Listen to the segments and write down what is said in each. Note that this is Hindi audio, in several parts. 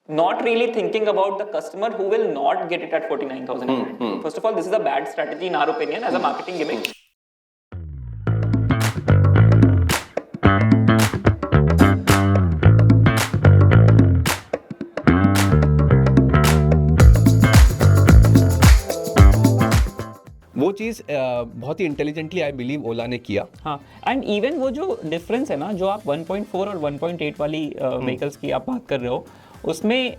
not really thinking about the customer who will not get it at 49,000. First of all, this is a bad strategy in our opinion as a marketing gimmick. वो चीज़ बहुत ही इंटेलिजेंटली आई बिलीव ओला ने किया। हाँ, एंड इवन वो जो डिफरेंस है ना, जो आप 1.4 और 1.8 वाली व्हीकल्स की आप बात कर रहे हो, उसमें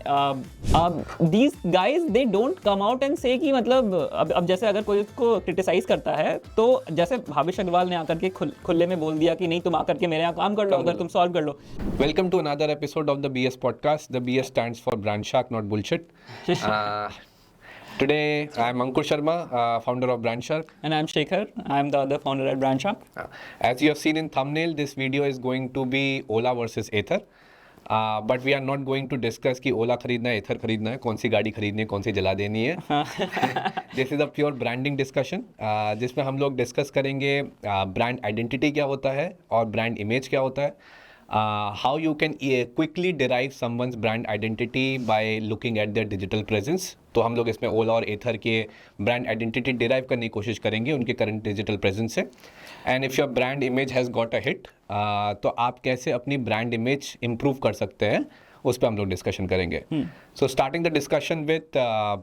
these guys they don't come out and से कि मतलब अब जैसे अगर कोई उसको क्रिटिसाइज करता है तो जैसे भावेश अग्रवाल ने आकर के खुले में बोल दिया कि नहीं, तुम आकर के मेरे यहाँ काम कर लो, अगर तुम सॉल्व कर लो। Welcome to another episode of the BS podcast. The BS stands for brand shark, not bullshit. Today, I am Ankur Sharma, founder of Brand Shark. And I am Shekhar. I am the other founder at Brand Shark. As you have seen in thumbnail, this video is going to be Ola versus Ather. But we are not going to discuss कि ओला खरीदना है, एथर खरीदना है, कौन सी गाड़ी खरीदनी है, कौन सी जला देनी है। This is a pure branding discussion, जिसमें हम लोग डिस्कस करेंगे ब्रांड आइडेंटिटी क्या होता है और ब्रांड इमेज क्या होता है, how you can quickly derive someone's brand identity by looking at their digital presence। तो हम लोग इसमें ओला और एथर के ब्रांड आइडेंटिटी डिराइव करने की कोशिश करेंगे उनके करंट डिजिटल प्रेजेंस से। And if your brand image has got a hit, तो आप कैसे अपनी ब्रांड इमेज इम्प्रूव कर सकते हैं, उस पर हम लोग डिस्कशन करेंगे। So starting the discussion with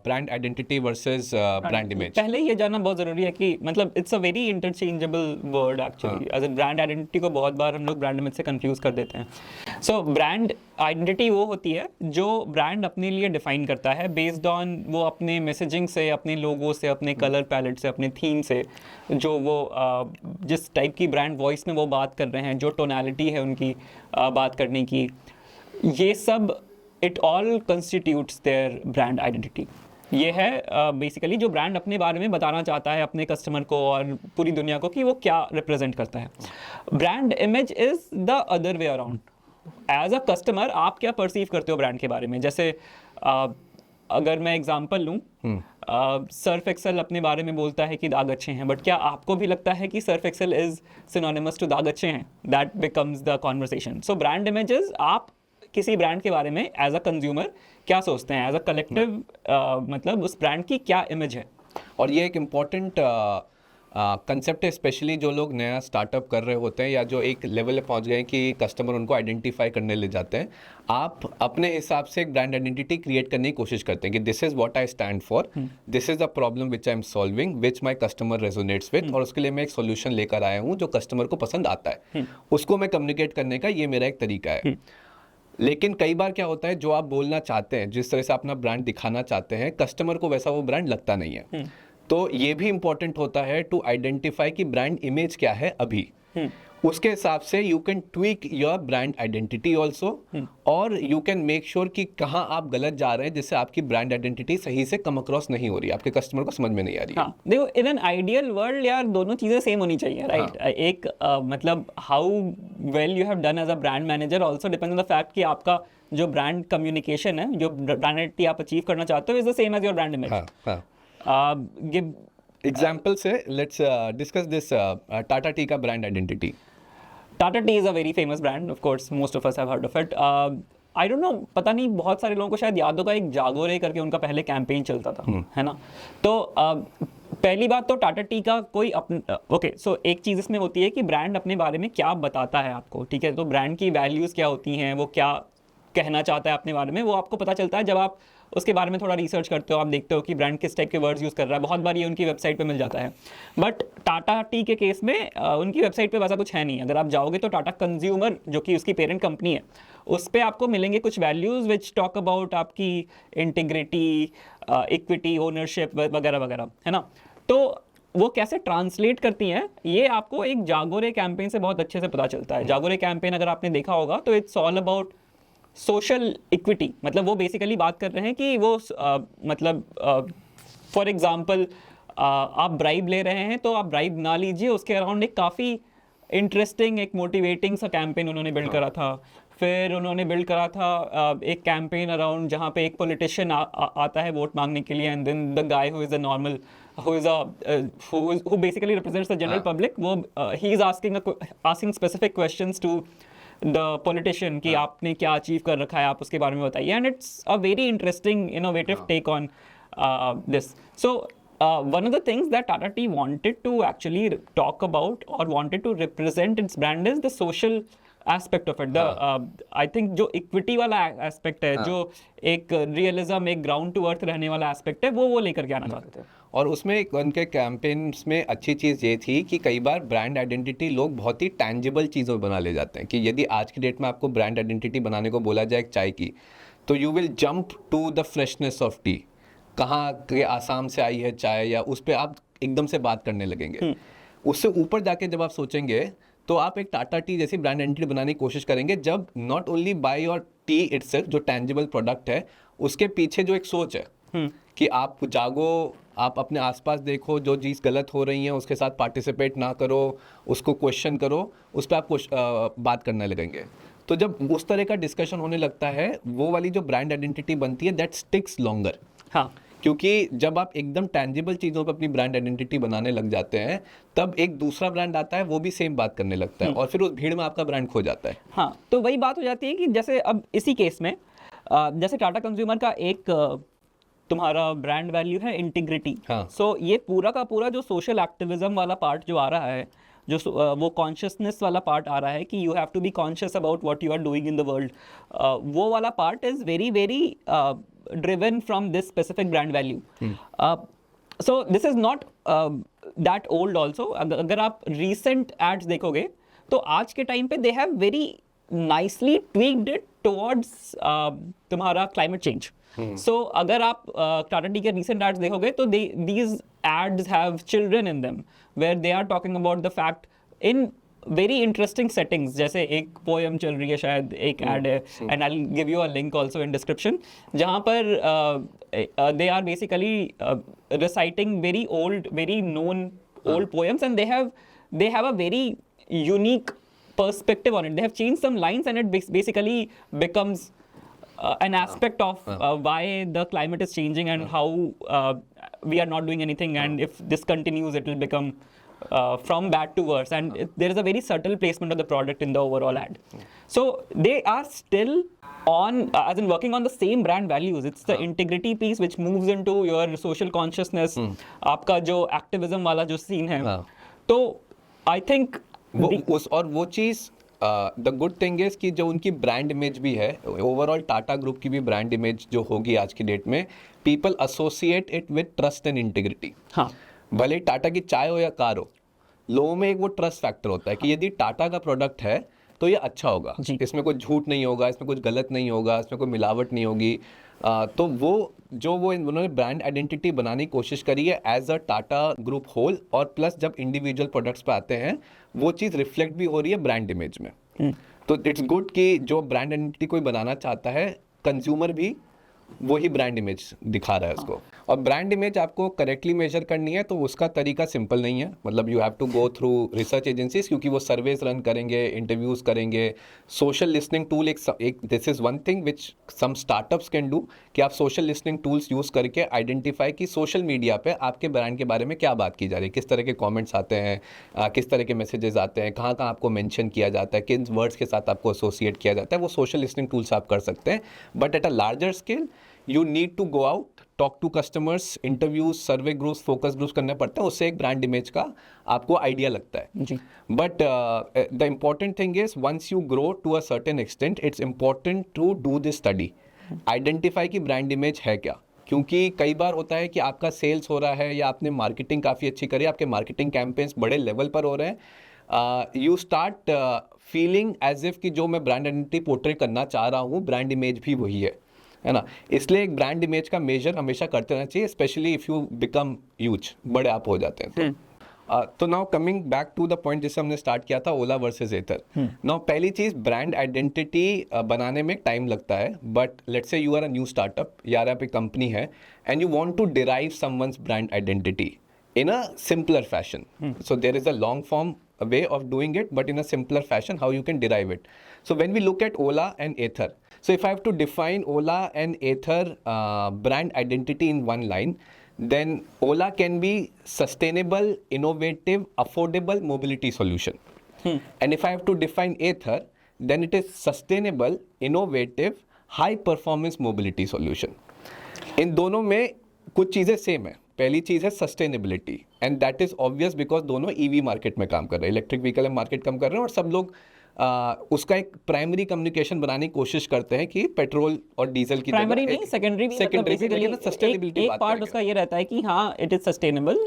brand identity versus brand image. पहले ये जानना बहुत ज़रूरी है कि मतलब it's a very interchangeable word actually. As brand identity को बहुत बार हम लोग ब्रांड इमेज से कंफ्यूज कर देते हैं। सो ब्रांड आइडेंटिटी वो होती है जो ब्रांड अपने लिए डिफाइन करता है बेस्ड ऑन वो अपने मैसेजिंग से, अपने लोगो से, अपने कलर पैलेट से, अपने थीम से, जो वो जिस टाइप की ब्रांड वॉइस में वो बात कर रहे हैं, जो टोनैलिटी है उनकी बात करने की, ये सब it all constitutes their brand identity. ये है बेसिकली जो ब्रांड अपने बारे में बताना चाहता है अपने कस्टमर को और पूरी दुनिया को कि वो क्या रिप्रेजेंट करता है। Brand image is the other way around. As a customer आप क्या परसीव करते हो ब्रांड के बारे में। जैसे अगर मैं एग्जांपल लूँ, सर्फ एक्सेल अपने बारे में बोलता है कि दाग अच्छे हैं, बट क्या आपको भी लगता है कि Surf Excel is synonymous to दाग अच्छे हैं? That becomes the conversation. So brand images, आप किसी ब्रांड के बारे में एज अ कंज्यूमर क्या सोचते हैं, एज अ कलेक्टिव मतलब उस ब्रांड की क्या इमेज है। और ये एक इम्पॉर्टेंट कंसेप्ट है, स्पेशली जो लोग नया स्टार्टअप कर रहे होते हैं या जो एक लेवल पे पहुंच गए कि कस्टमर उनको आइडेंटिफाई करने ले जाते हैं। आप अपने हिसाब से एक ब्रांड आइडेंटिटी क्रिएट करने की कोशिश करते हैं कि this is what I stand for, this is the problem which I am solving, which my customer resonates with, और उसके लिए मैं एक सोल्यूशन लेकर आया हूँ जो कस्टमर को पसंद आता है। उसको मैं कम्युनिकेट करने का ये मेरा एक तरीका है। लेकिन कई बार क्या होता है, जो आप बोलना चाहते हैं, जिस तरह से अपना ब्रांड दिखाना चाहते हैं, कस्टमर को वैसा वो ब्रांड लगता नहीं है। तो ये भी इंपॉर्टेंट होता है टू आइडेंटिफाई कि ब्रांड इमेज क्या है अभी। उसके हिसाब से you can tweak your brand identity also, और यू कैन मेक श्योर कि कहाँ आप गलत जा रहे हैं, जिससे आपकी ब्रांड आइडेंटिटी सही से कम अक्रॉस नहीं हो रही, आपके कस्टमर को समझ में नहीं आ रही। हाँ, देखो इन एन आइडियल वर्ल्ड यार दोनों चीज़ें सेम होनी चाहिए, राइट। एक मतलब how well you have done as a brand manager also depend on the fact कि आपका जो ब्रांड कम्युनिकेशन है, जो ब्रांड आइडेंटिटी आप अचीव करना चाहते हो, is the same as your brand image. Give example से let's discuss this Tata Tea का brand identity. Tata Tea is a very famous brand, of course, most of us have heard of it. I don't know, पता नहीं, बहुत सारे लोगों को शायद याद होगा, एक जागो रे करके उनका पहले कैंपेन चलता था, है ना। तो पहली बात तो टाटा टी का कोई ओके, सो एक चीज़ इसमें होती है कि ब्रांड अपने बारे में क्या बताता है आपको, ठीक है। तो ब्रांड की वैल्यूज़ क्या होती हैं, वो क्या कहना चाहता है अपने बारे में, वो आपको पता चलता है जब आप उसके बारे में थोड़ा रिसर्च करते हो। आप देखते हो कि ब्रांड किस टाइप के वर्ड्स यूज़ कर रहा है, बहुत बार ये उनकी वेबसाइट पे मिल जाता है। बट टाटा टी के केस में उनकी वेबसाइट पे वैसा कुछ है नहीं। अगर आप जाओगे तो टाटा कंज्यूमर, जो कि उसकी पेरेंट कंपनी है, उस पर आपको मिलेंगे कुछ वैल्यूज़ विच टॉक अबाउट आपकी इंटीग्रिटी, इक्विटी, ओनरशिप वगैरह वगैरह, है ना। तो वो कैसे ट्रांसलेट करती हैं, ये आपको एक जागोरे कैंपेन से बहुत अच्छे से पता चलता है। जागोरे कैंपेन अगर आपने देखा होगा तो it's all about social equity. मतलब वो बेसिकली बात कर रहे हैं कि वो मतलब फॉर एग्जांपल आप ब्राइब ले रहे हैं तो आप ब्राइब ना लीजिए, उसके अराउंड एक काफ़ी इंटरेस्टिंग, एक मोटिवेटिंग सा कैंपेन उन्होंने बिल्ड करा था। फिर उन्होंने बिल्ड करा था एक कैंपेन अराउंड जहाँ पे एक पॉलिटिशियन आता है वोट मांगने के लिए, and then the guy who is a normal who basically represents the general public, वो he is asking specific questions to the politician कि आपने क्या अचीव कर रखा है, आप उसके बारे में बताइए, and it's a very interesting innovative take on this. So one of the things that Tata Tea wanted to actually talk about or wanted to represent its brand is the social aspect of it. I think जो equity वाला aspect है, जो एक realism, एक ground to earth रहने वाला aspect है, वो लेकर के आना चाहते थे. और उसमें एक उनके कैंपेन्स में अच्छी चीज़ ये थी कि कई बार ब्रांड आइडेंटिटी लोग बहुत ही टैंजिबल चीज़ों में बना ले जाते हैं कि यदि आज की डेट में आपको ब्रांड आइडेंटिटी बनाने को बोला जाए एक चाय की, तो you will jump to the freshness of tea. कहाँ के आसाम से आई है चाय, या उस पर आप एकदम से बात करने लगेंगे. उससे ऊपर जाके जब आप सोचेंगे तो आप एक टाटा टी जैसी ब्रांड आइडेंटिटी बनाने की कोशिश करेंगे, जब not only by your T itself, जो टैंजिबल प्रोडक्ट है, उसके पीछे जो एक सोच है कि आप जागो, आप अपने आसपास देखो, जो चीज़ गलत हो रही है उसके साथ पार्टिसिपेट ना करो, उसको क्वेश्चन करो, उस पर आप बात करने लगेंगे. तो जब उस तरह का डिस्कशन होने लगता है, वो वाली जो ब्रांड आइडेंटिटी बनती है, दैट स्टिक्स लॉन्गर. हाँ, क्योंकि जब आप एकदम टैंजिबल चीज़ों पर अपनी ब्रांड आइडेंटिटी बनाने लग जाते हैं, तब एक दूसरा ब्रांड आता है, वो भी सेम बात करने लगता है, और फिर उस भीड़ में आपका ब्रांड खो जाता है. हाँ, तो वही बात हो जाती है कि जैसे अब इसी केस में जैसे टाटा कंज्यूमर का एक तुम्हारा ब्रांड वैल्यू है इंटीग्रिटी. हाँ. सो ये पूरा का पूरा जो सोशल एक्टिविज्म वाला पार्ट जो आ रहा है, जो वो कॉन्शियसनेस वाला पार्ट आ रहा है कि you have to be conscious about what you are doing in the world, वो वाला part is very very driven from this specific brand value. So this is not that old also. अगर आप recent ads देखोगे तो आज के टाइम पे they have very nicely tweaked it towards तुम्हारा climate change. So अगर आप टाटा टी के recent ads देखोगे तो these ads have children in them where they are talking about the fact in very interesting settings. जैसे एक पोएम चल रही है, शायद एक एड है, and I will give you a link also in description, जहाँ पर they are basically reciting very old, very known old poems, and they have a very unique perspective on it. They have changed some lines and it basically becomes an aspect of why the climate is changing and how we are not doing anything, and if this continues it will become from bad to worse, and there is a very subtle placement of the product in the overall ad. So they are still on as in working on the same brand values. It's the integrity piece which moves into your social consciousness. आपका जो activism वाला जो scene है, तो I think वो चीज़ द गुड थिंग इज कि जो उनकी ब्रांड इमेज भी है, ओवरऑल टाटा ग्रुप की भी ब्रांड इमेज जो होगी आज की डेट में, people associate it with trust and integrity. हाँ, भले टाटा की चाय हो या कार हो, लोगों में एक वो ट्रस्ट फैक्टर होता है कि यदि टाटा का प्रोडक्ट है तो ये अच्छा होगा, इसमें कोई झूठ नहीं होगा, इसमें कुछ गलत नहीं होगा, इसमें कोई मिलावट नहीं होगी. तो वो उन्होंने ब्रांड आइडेंटिटी बनाने की कोशिश करी है as a Tata group whole, और प्लस जब इंडिविजुअल प्रोडक्ट्स पे आते हैं वो चीज़ रिफ्लेक्ट भी हो रही है ब्रांड इमेज में. तो इट्स गुड कि जो ब्रांड आइडेंटिटी कोई बनाना चाहता है, कंज्यूमर भी वही ब्रांड इमेज दिखा रहा है उसको. और ब्रांड इमेज आपको करेक्टली मेजर करनी है तो उसका तरीका सिंपल नहीं है. मतलब you have to go through research agencies, क्योंकि वो सर्वेज रन करेंगे, इंटरव्यूज करेंगे. सोशल लिसनिंग टूल एक this is one thing which some startups can do, कि आप सोशल लिसनिंग टूल्स यूज़ करके आइडेंटिफाई कि सोशल मीडिया पे आपके ब्रांड के बारे में क्या बात की जा रही है, किस तरह के कॉमेंट्स आते हैं, किस तरह के मैसेजेस आते हैं, कहाँ कहाँ आपको मेंशन किया जाता है, किन वर्ड्स के साथ आपको एसोसिएट किया जाता है. वो सोशल लिसनिंग टूल्स आप कर सकते हैं. But at a larger scale you need to go out, talk to customers, interviews, survey groups, focus groups करने पड़ते हैं. उससे एक ब्रांड इमेज का आपको आइडिया लगता है जी. But the important thing is once you grow to a certain extent, it's important to do this study, identify की ब्रांड इमेज है क्या. क्योंकि कई बार होता है कि आपका सेल्स हो रहा है या आपने मार्केटिंग काफ़ी अच्छी करी, आपके मार्केटिंग कैंपेन्स बड़े लेवल पर हो रहे हैं, you start feeling as if कि जो मैं ब्रांड आइडेंटिटी पोर्ट्रे करना चाह रहा हूँ, ब्रांड इमेज भी वही है ना. इसलिए एक ब्रांड इमेज का मेजर हमेशा करते रहना चाहिए, specially if you become huge, बड़े आप हो जाते हैं. तो now coming back to the point जिससे हमने स्टार्ट किया था, ओला वर्सेस एथर. नाउ पहली चीज़, ब्रांड आइडेंटिटी बनाने में टाइम लगता है. But let's say you are a new startup, यार आप एक कंपनी है and you want to derive someone's brand identity in a simpler fashion. So there is a long form way of doing it, but in a simpler fashion, how you can derive it. So when we look at Ola and Ather, so if I have to define Ola and Ather brand identity in one line, then Ola can be sustainable, innovative, affordable mobility solution. And if I have to define Ather, then it is sustainable, innovative, high performance mobility solution. इन दोनों में कुछ चीज़ें सेम है. पहली चीज़ है sustainability, and that is obvious because दोनों ईवी मार्केट में काम कर रहे हैं, इलेक्ट्रिक व्हीकल में मार्केट कम कर रहे हैं, और सब लोग उसका एक प्राइमरी कम्युनिकेशन बनाने की कोशिश करते हैं कि पेट्रोल और डीजल की प्राइमरी नहीं, सेकेंडरी भी, सेकेंडरी भी, सस्टेनेबिलिटी एक पार्ट उसका ये रहता है कि हाँ it is sustainable,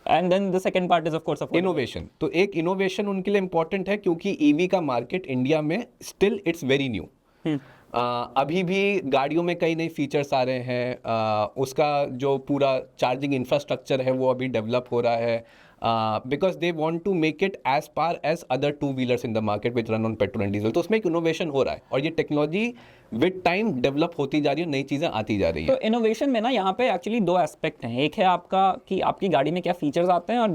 and then the second part is of course innovation. तो एक इनोवेशन उनके लिए इंपॉर्टेंट है क्योंकि ईवी का मार्केट इंडिया में स्टिल इट्स वेरी न्यू. अभी भी गाड़ियों में कई नए फीचर्स आ रहे हैं, उसका जो पूरा चार्जिंग इंफ्रास्ट्रक्चर है वो अभी डेवलप हो रहा है, because they want to make it as par as other two wheelers in the market which run on petrol and diesel. तो उसमें एक इनोवेशन हो रहा है और ये टेक्नोलॉजी विद टाइम डेवलप होती जा रही है, नई चीज़ें आती जा रही है. तो इनोवेशन में ना यहाँ पे एक्चुअली दो एस्पेक्ट हैं. एक है आपका कि आपकी गाड़ी में क्या फीचर्स आते हैं, और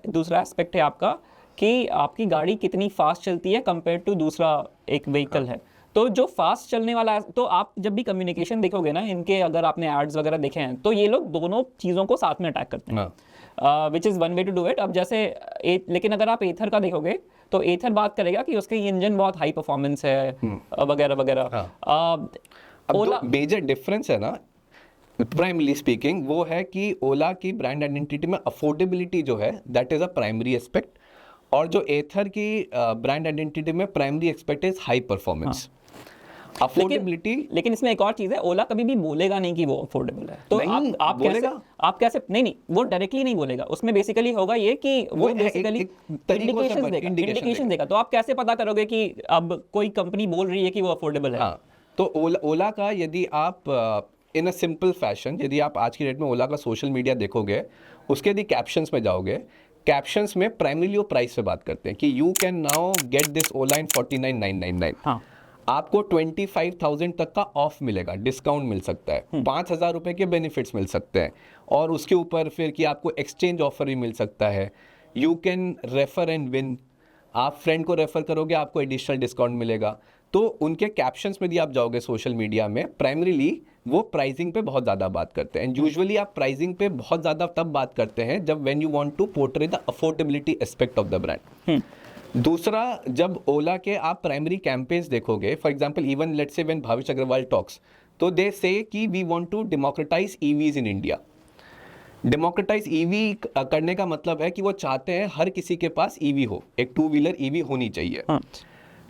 दूसरा एस्पेक्ट है आपका कि आपकी गाड़ी कितनी फास्ट चलती है कंपेयर टू दूसरा एक व्हीकल है. तो जो फास्ट चलने वाला है, तो आप जब भी कम्युनिकेशन देखोगे ना इनके, अगर आपने एड्स वगैरह देखे हैं, तो ये लोग दोनों चीज़ों को साथ में अटैक करते हैं, which is one way to do it. अब जैसे लेकिन अगर आप एथर का देखोगे तो एथर बात करेगा कि उसके इंजन बहुत हाई परफॉर्मेंस है वगैरह वगैरह. ओला मेजर डिफरेंस है ना, प्राइमरी स्पीकिंग, वो है कि ओला की ब्रांड आइडेंटिटी में अफोर्डेबिलिटी जो है that is a primary aspect, और जो एथर की ब्रांड आइडेंटिटी में primary aspect is high performance, affordability. लेकिन इसमें एक और चीज है, ओला कभी भी बोलेगा नहीं कि वो अफोर्डेबल है. तो आप कैसे नहीं, वो डायरेक्टली नहीं बोलेगा. उसमें बेसिकली होगा ये कि वो बेसिकली इंडिकेशन देगा. तो आप कैसे पता करोगे कि अब कोई कंपनी बोल रही है कि वो अफोर्डेबल है? तो ओला का यदि आप इन अ सिंपल फैशन, यदि आप आज की डेट में ओला का सोशल मीडिया देखोगे, उसके यदि कैप्शंस में जाओगे, कैप्शंस में प्राइमरीली वो प्राइस पे बात करते हैं कि you can now get this Ola in 49,999. आपको 25,000 तक का ऑफ मिलेगा, डिस्काउंट मिल सकता है, 5,000 रुपए के बेनिफिट्स मिल सकते हैं, और उसके ऊपर फिर कि आपको एक्सचेंज ऑफर भी मिल सकता है. You can refer and win, आप फ्रेंड को रेफर करोगे आपको एडिशनल डिस्काउंट मिलेगा. तो उनके कैप्शंस में भी आप जाओगे सोशल मीडिया में, प्राइमरीली वो प्राइसिंग पे बहुत ज़्यादा बात करते हैं. एंड यूजुअली आप प्राइसिंग पे बहुत ज़्यादा तब बात करते हैं जब when you want to portray the affordability aspect of the brand. दूसरा, जब ओला के आप प्राइमरी कैंपेन्स देखोगे, for example even let's say when Bhavish Aggarwal talks, तो दे से कि we want to democratise EVs in India. Democratise EV करने का मतलब है कि वो चाहते हैं हर किसी के पास ईवी हो, एक टू व्हीलर ईवी होनी चाहिए.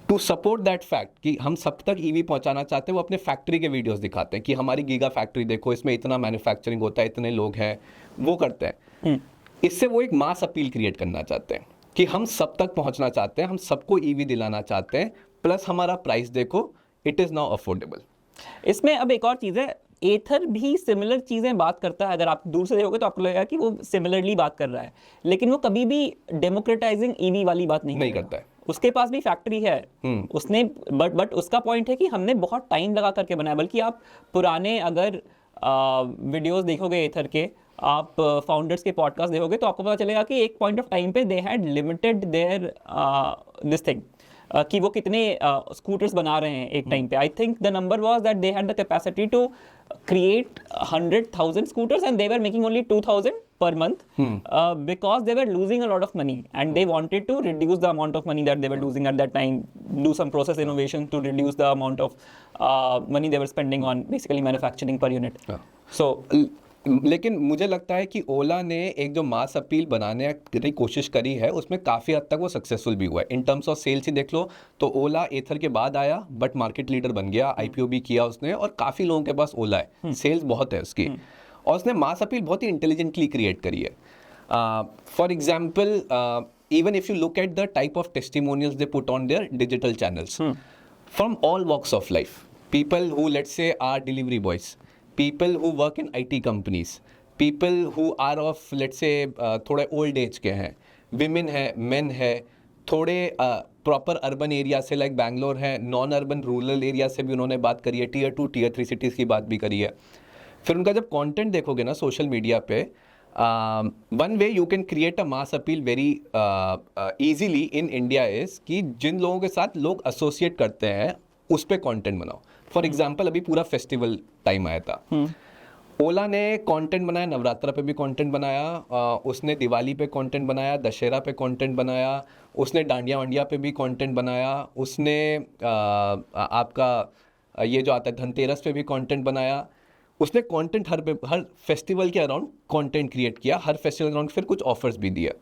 टू सपोर्ट दैट फैक्ट कि हम सब तक ईवी पहुंचाना चाहते हैं, वो अपने फैक्ट्री के वीडियोस दिखाते हैं कि हमारी गीगा फैक्ट्री देखो, इसमें इतना मैन्युफैक्चरिंग होता है, इतने लोग हैं, वो करते हैं. इससे वो एक मास अपील क्रिएट करना चाहते हैं कि हम सब तक पहुंचना चाहते हैं, हम सबको ईवी दिलाना चाहते हैं, प्लस हमारा प्राइस देखो, इट इज़ नाउ अफोर्डेबल. इसमें अब एक और चीज़ है, एथर भी सिमिलर चीज़ें बात करता है. अगर आप दूर से देखोगे तो आपको लगेगा कि वो सिमिलरली बात कर रहा है, लेकिन वो कभी भी डेमोक्रेटाइजिंग ईवी वाली बात नहीं करता है. उसके पास भी फैक्ट्री है, उसने बट उसका पॉइंट है कि हमने बहुत टाइम लगा करके बनाया. बल्कि आप पुराने अगर वीडियोस देखोगे एथर के, आप फाउंडर्स के पॉडकास्ट देखोगे, तो आपको पता चलेगा कि एक पॉइंट ऑफ टाइम पे they had limited their this thing कि वो कितने स्कूटर्स बना रहे हैं एक टाइम पे. I think the number was that they had the capacity to create 100,000 scooters and they were making only 2,000 per month because they were losing a lot of money and they wanted to reduce the amount of money that they were losing at that time, do some process innovation to reduce the amount of money they were spending on basically manufacturing per unit. So लेकिन मुझे लगता है कि ओला ने एक जो मास अपील बनाने की कोशिश करी है, उसमें काफ़ी हद तक वो सक्सेसफुल भी हुआ है. इन टर्म्स ऑफ सेल्स ही देख लो तो ओला एथर के बाद आया, बट मार्केट लीडर बन गया, IPO भी किया उसने, और काफ़ी लोगों के पास ओला है, सेल्स बहुत है उसकी, और उसने मास अपील बहुत ही इंटेलिजेंटली क्रिएट करी है. For example, even if you look at the type of testimonials they put on their digital channels from all walks of life, people who let's say are delivery boys, people who work in IT companies, people who are of let's say थोड़े old age के हैं, women है, men है, थोड़े प्रॉपर अर्बन एरिया से लाइक बैंगलोर है, नॉन अर्बन रूरल एरिया से भी उन्होंने बात करी है, Tier 2 Tier 3 सिटीज़ की बात भी करी है. फिर उनका जब कंटेंट देखोगे ना सोशल मीडिया पे, one way you can create a mass appeal very easily in India is कि जिन लोगों के साथ लोग एसोसिएट करते हैं उस पर कंटेंट बनाओ. फॉर एग्जाम्पल, अभी पूरा फेस्टिवल टाइम आया था, ओला ने कंटेंट बनाया, नवरात्रा पे भी कंटेंट बनाया, उसने दिवाली पे कंटेंट बनाया, दशहरा पे कंटेंट बनाया, उसने डांडिया वांडिया पे भी कंटेंट बनाया, उसने आपका ये जो आता है धनतेरस पे भी कंटेंट बनाया। उसने कंटेंट हर फेस्टिवल के अराउंड कंटेंट क्रिएट किया, हर फेस्टिवल अराउंड फिर कुछ ऑफर्स भी दिए।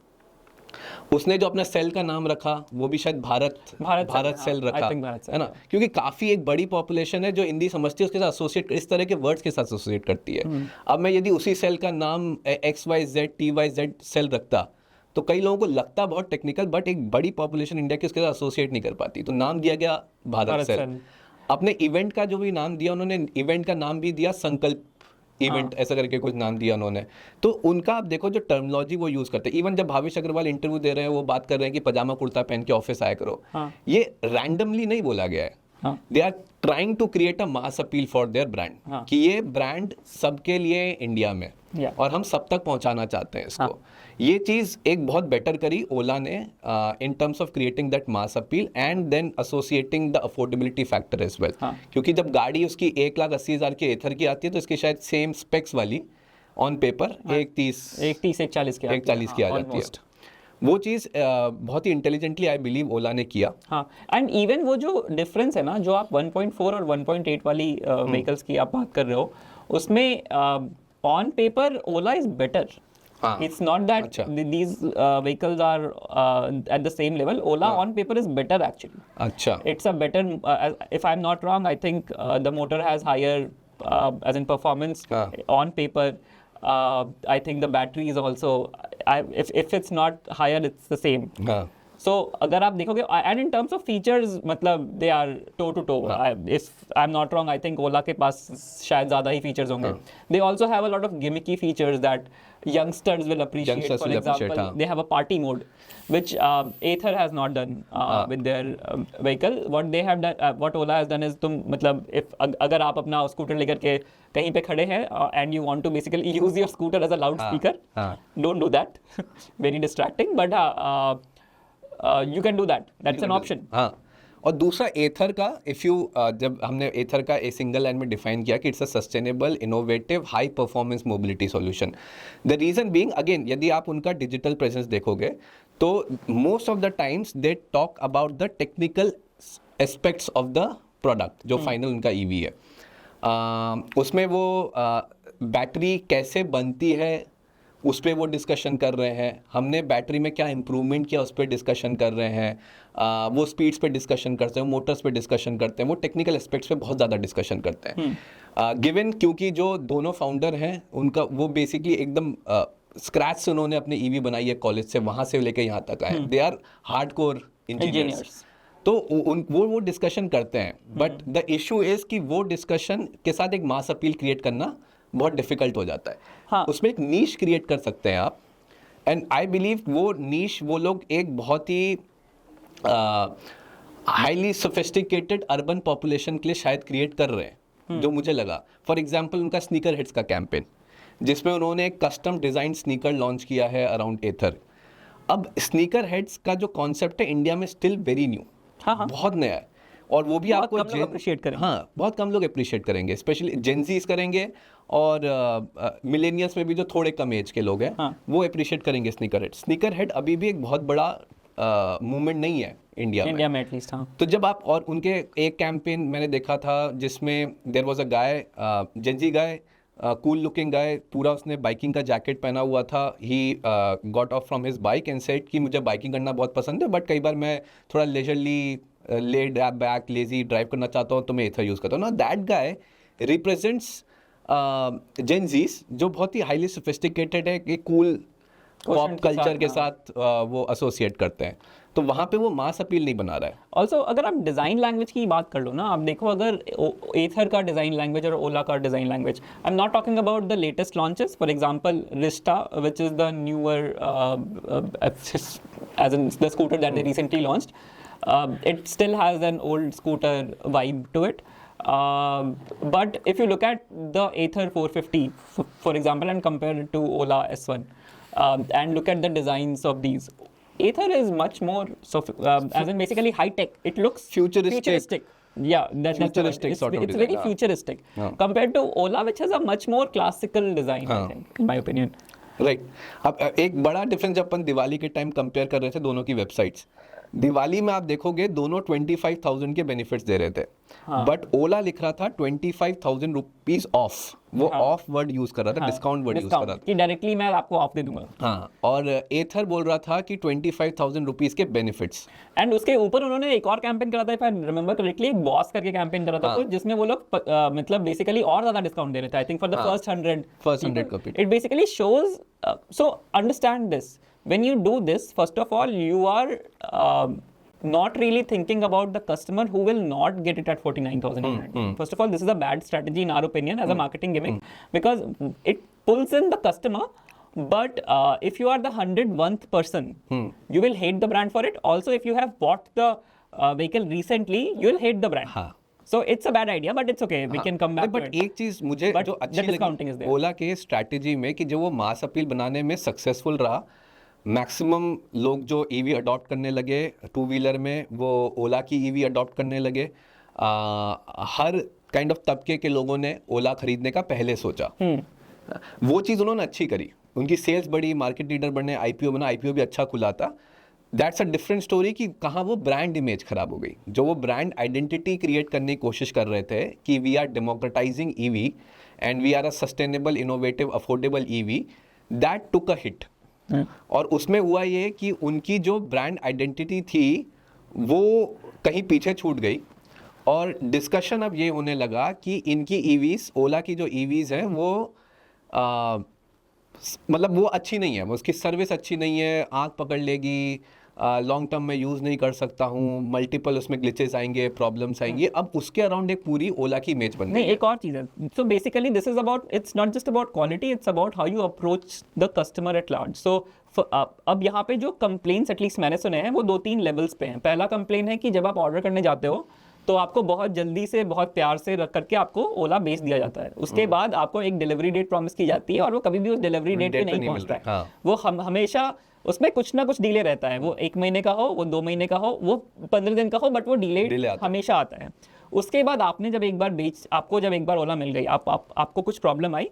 उसने जो अपना सेल का नाम रखा वो भी शायद भारत सेल हाँ, रखा, I think भारत है ना, क्योंकि काफ़ी एक बड़ी पॉपुलेशन है जो हिंदी समझती है, उसके साथ एसोसिएट, इस तरह के वर्ड्स के साथ एसोसिएट करती है। अब मैं यदि उसी सेल का नाम XYZ सेल रखता तो कई लोगों को लगता बहुत टेक्निकल, बट एक बड़ी पॉपुलेशन इंडिया की उसके साथ एसोसिएट नहीं कर पाती, तो नाम दिया गया भारत सेल। अपने इवेंट का जो भी नाम दिया उन्होंने, इवेंट का नाम भी दिया संकल्प इवेंट, ऐसा करके कुछ नाम दिया उन्होंने। तो उनका आप देखो जो टर्मिनोलॉजी वो यूज करते हैं, इवन जब भावेश अग्रवाल इंटरव्यू दे रहे हैं वो बात कर रहे हैं कि पजामा कुर्ता पहन के ऑफिस आया करो, ये रैंडमली नहीं बोला गया है। They are trying to create a mass appeal for their brand, कि ये ब्रांड सबके लिए इंडिया में और हम सब तक पहुंचाना चाहते हैं इसको। ये चीज़ एक बहुत बेटर करी ओला ने in terms of creating that mass appeal and then associating the affordability factor as well. क्योंकि जब गाड़ी उसकी 1,80,000 की एथर की आती है तो इसकी शायद सेम स्पेक्स वाली ऑन पेपर 1,40 की आ जाती है। वो चीज़ बहुत ही इंटेलिजेंटली आई बिलीव ओला ने किया। हाँ, एंड इवन वो जो डिफरेंस है ना, जो आप 1.4 और 1.8 वाली व्हीकल्स की आप बात कर रहे हो, उसमें on paper Ola is better. It's not that these vehicles are at the same level. Ola on paper is better actually. अच्छा. It's a better, if I'm not wrong, I think the motor has higher, as in performance on paper. I think the battery is also, if it's not higher, it's the same. So अगर आप देखोगे, and in terms of features, मतलब they are toe to toe. If I'm not wrong, I think Ola के पास शायद ज़्यादा ही features होंगे. They also have a lot of gimmicky features that youngsters will appreciate. For example, they have a party mode, which Ather has not done with their vehicle. What they have done, what Ola has done is, तुम मतलब if अगर आप अपना स्कूटर लेकर के कहीं पे खड़े हैं and you want to basically use your scooter as a loudspeaker, don't do that. Very distracting, but you can do that. That's an option. हाँ, और दूसरा एथर का, इफ़ यू जब हमने एथर का एक सिंगल लाइन में डिफाइन किया कि it's a sustainable, innovative, high performance mobility solution. The reason being, again यदि आप उनका डिजिटल प्रेजेंस देखोगे तो most of the times they talk about the technical aspects of the product जो फाइनल उनका ईवी है। उसमें वो बैटरी कैसे बनती है उस पर वो डिस्कशन कर रहे हैं, हमने बैटरी में क्या इम्प्रूवमेंट किया उस पर डिस्कशन कर रहे हैं, वो स्पीड्स पे डिस्कशन करते हैं, मोटर्स पे डिस्कशन करते हैं, वो टेक्निकल एस्पेक्ट्स पे बहुत ज़्यादा डिस्कशन करते हैं। गिवन क्योंकि जो दोनों फाउंडर हैं उनका वो बेसिकली एकदम स्क्रैच से उन्होंने अपनी ईवी बनाई है कॉलेज से, वहाँ से लेके यहाँ तक आए, दे आर हार्डकोर इंजीनियर्स। तो वो डिस्कशन करते हैं, बट द इशू इज़ कि वो डिस्कशन के साथ एक मास अपील क्रिएट करना बहुत डिफिकल्ट हो जाता है। हाँ. उसमें एक नीश क्रिएट कर सकते हैं आप, एंड आई बिलीव वो नीश वो लोग एक बहुत ही हाईली सोफिस्टिकेटेड अर्बन पॉपुलेशन के लिए शायद क्रिएट कर रहे हैं, जो मुझे लगा। फॉर एग्जांपल उनका स्नीकर हेड्स का कैंपेन, जिसमें उन्होंने एक कस्टम डिज़ाइन स्नीकर लॉन्च किया है अराउंड एथर। अब स्नीकर हेड्स का जो कॉन्सेप्ट है इंडिया में स्टिल वेरी न्यू, बहुत नया है, और वो भी आपको अप्रिशिएट करेंगे। हाँ, बहुत कम लोग अप्रिशिएट करेंगे, स्पेशली जेनजीज करेंगे, और मिलेनियल्स में भी जो थोड़े कम एज के लोग हैं वो अप्रिशिएट करेंगे स्नीकर हेड। स्नीकर हेड अभी भी एक बहुत बड़ा मूवमेंट नहीं है इंडिया में एटलीस्ट। हाँ, तो जब आप, और उनके एक कैंपेन मैंने देखा था जिसमें there was a guy, Gen Z guy, cool looking guy, पूरा उसने बाइकिंग का जैकेट पहना हुआ था। He got off from his bike and said कि मुझे बाइकिंग करना बहुत पसंद है, बट कई बार मैं थोड़ा leisurely laid back lazy drive करना चाहता हूँ, तो मैं एथर यूज़ करता हूँ ना। दैट गाय रिप्रेजेंट्स जेनजीज जो बहुत ही हाईली सोफिस्टिकेटेड है, कि कूल पॉप कल्चर के साथ वो एसोसिएट करते हैं, तो वहाँ पे वो मास अपील नहीं बना रहा है। ऑल्सो अगर आप डिज़ाइन लैंग्वेज की बात कर लो ना, आप देखो अगर एथर का डिज़ाइन लैंग्वेज और ओला का design language, I am not talking about the latest launches, for example Rizta, which is the newer age in the scooter that they recently launched, it still has an old scooter vibe to it. But if you look at the Ather 450, for example, and compare it to Ola S1, and look at the designs of these, Ather is much more, as in basically high tech. It looks futuristic. Yeah, that's Futuristic it's, sort of it's design, very हाँ. futuristic हाँ. compared to Ola, which has a much more classical design, I हाँ. think, in my opinion. Right. अब एक बड़ा डिफरेंस जब अपन दिवाली के टाइम कंपेयर कर रहे थे दोनों की वेबसाइट्स, दिवाली में आप देखोगे दोनों 25,000 के बेनिफिट्स दे रहे थे, हाँ. बट ओला लिख रहा था 25,000 रुपीज ऑफ. वो हाँ. ऑफ वर्ड यूज कर रहा था, हाँ, डिस्काउंट वर्ड यूज कर रहा था. कि डायरेक्टली मैं आपको ऑफ दे दूंगा. हाँ, और एथर बोल रहा था कि 25,000 रुपीज के बेनिफिट्स. एंड उसके ऊपर उन्होंने एक और कैंपेन करा था, इफ आई रिमेंबर करेक्टली, एक बॉस करके कैंपेन करा था, हाँ. तो जिसमें वो लोग मतलब बेसिकली और ज्यादा डिस्काउंट दे रहे थे, आई थिंक फॉर द हाँ. फर्स्ट 100 का people. It basically shows. So understand this, when you do this, first of all you are not really thinking about the customer who will not get it at 49,000. First of all, this is a bad strategy in our opinion as a marketing gimmick, because it pulls in the customer, but if you are the 101st person, you will hate the brand for it. Also, if you have bought the vehicle recently, you will hate the brand. हाँ. So it's a bad idea, but it's okay. We can come back to but it. एक चीज मुझे But जो the अच्छी discounting is लगी there. ओला के स्ट्रैटेजी में कि जो वो मास अपील बनाने में सक्सेसफुल रहा, मैक्सिमम लोग जो ईवी अडॉप्ट करने लगे टू व्हीलर में, वो ओला की ईवी अडॉप्ट करने लगे. हर काइंड ऑफ तबके के लोगों ने ओला खरीदने का पहले सोचा. वो चीज़ उन्होंने अच्छी करी, उनकी सेल्स बढ़ी, मार्केट लीडर बनने, आईपीओ बना, आईपीओ भी अच्छा खुला था. दैट्स अ डिफरेंट स्टोरी कि कहाँ वो ब्रांड इमेज खराब हो गई. जो वो ब्रांड आइडेंटिटी क्रिएट करने की कोशिश कर रहे थे कि we are democratising EV and we are a sustainable, innovative, affordable EV, that took a hit. और उसमें हुआ ये कि उनकी जो ब्रांड आइडेंटिटी थी वो कहीं पीछे छूट गई, और डिस्कशन अब ये होने लगा कि इनकी ईवीज, ओला की जो ईवीज हैं वो मतलब वो अच्छी नहीं है, उसकी सर्विस अच्छी नहीं है, आँख पकड़ लेगी, लॉन्ग टर्म में यूज़ नहीं कर सकता हूँ, मल्टीपल उसमें ग्लिचेस आएंगे, प्रॉब्लम्स आएंगी. अब उसके अराउंड एक पूरी ओला की इमेज बन गई. नहीं, एक और चीज़ है. So basically this is about, it's not just about quality, it's about how you approach the customer at large. So अब यहाँ पे जो कंप्लेंट्स एटलीस्ट मैंने सुने हैं वो 2-3 लेवल्स पे हैं. पहला कंप्लेन है कि जब आप ऑर्डर करने जाते हो तो आपको बहुत जल्दी से, बहुत प्यार से रख करके आपको ओला बेच दिया जाता है. उसके बाद आपको एक डिलीवरी डेट प्रॉमिस की जाती है और वो कभी भी उस डिलीवरी डेट पे नहीं पहुंचता है. हाँ. वो हमेशा उसमें कुछ ना कुछ डिले रहता है. वो 1 महीने का हो, वो 2 महीने का हो, वो 15 दिन का हो, बट वो डिले हमेशा आता है. उसके बाद आपने जब एक बार आपको जब एक बार ओला मिल गई, आपको कुछ प्रॉब्लम आई,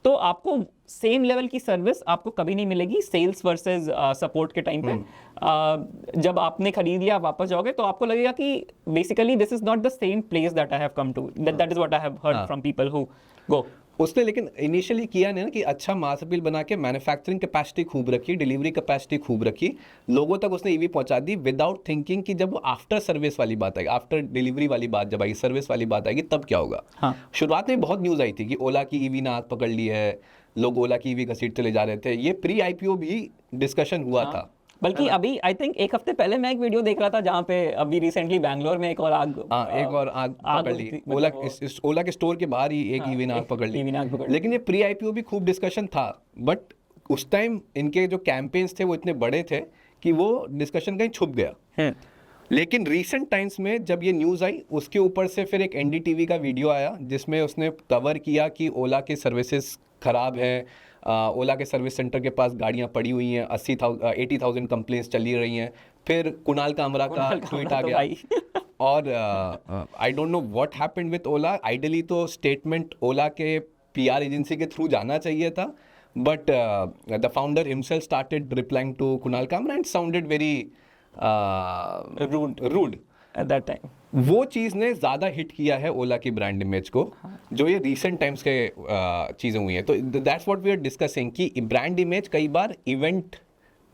तो आपको सेम लेवल की सर्विस आपको कभी नहीं मिलेगी सेल्स वर्सेस सपोर्ट के टाइम पे. जब आपने खरीद लिया, वापस जाओगे तो आपको लगेगा कि basically this is not the same place that I have come to. That is what I have heard from people who go. उसने लेकिन इनिशियली किया नहीं ना कि अच्छा मास अपील बना के मैन्युफैक्चरिंग कैपेसिटी खूब रखी, डिलीवरी कैपेसिटी खूब रखी, लोगों तक उसने ईवी पहुंचा दी विदाउट थिंकिंग कि जब वो आफ्टर सर्विस वाली बात आएगी, आफ्टर डिलीवरी वाली बात जब आएगी, सर्विस वाली बात आएगी, तब क्या होगा. हाँ. शुरुआत में बहुत न्यूज़ आई थी कि ओला की ईवी ने आग पकड़ ली है, लोग ओला की ईवी घसीटते ले जा रहे थे. ये प्री आईपीओ भी डिस्कशन हुआ था. बल्कि अभी आई थिंक एक हफ्ते पहले मैं एक वीडियो देख रहा था जहाँ पे अभी रिसेंटली बैंगलोर में एक और आग पकड़ ली. ओला के स्टोर के बाहर ही एक ईवी ने आग पकड़ ली. लेकिन ये प्री आईपीओ भी खूब डिस्कशन था, बट उस टाइम इनके जो कैंपेन्स थे वो इतने बड़े थे कि वो डिस्कशन कहीं छुप गया. लेकिन रीसेंट टाइम्स में जब ये न्यूज़ आई, उसके ऊपर से फिर एक एनडीटीवी का वीडियो आया जिसमें उसने कवर किया कि ओला के सर्विसेज ख़राब हैं, ओला के सर्विस सेंटर के पास गाड़ियां पड़ी हुई हैं, 80,000 कंप्लेंट्स चली रही हैं. फिर कुणाल कामरा का ट्वीट आ गया और I don't know what happened with Ola. Ideally तो स्टेटमेंट ओला के पीआर एजेंसी के थ्रू जाना चाहिए था, but the founder himself started replying to Kunal Kamra and sounded very rude at that time. वो चीज़ ने ज़्यादा हिट किया है ओला की ब्रांड इमेज को, जो ये रीसेंट टाइम्स के चीज़ें हुई हैं. तो that's what we are discussing कि ब्रांड इमेज कई बार इवेंट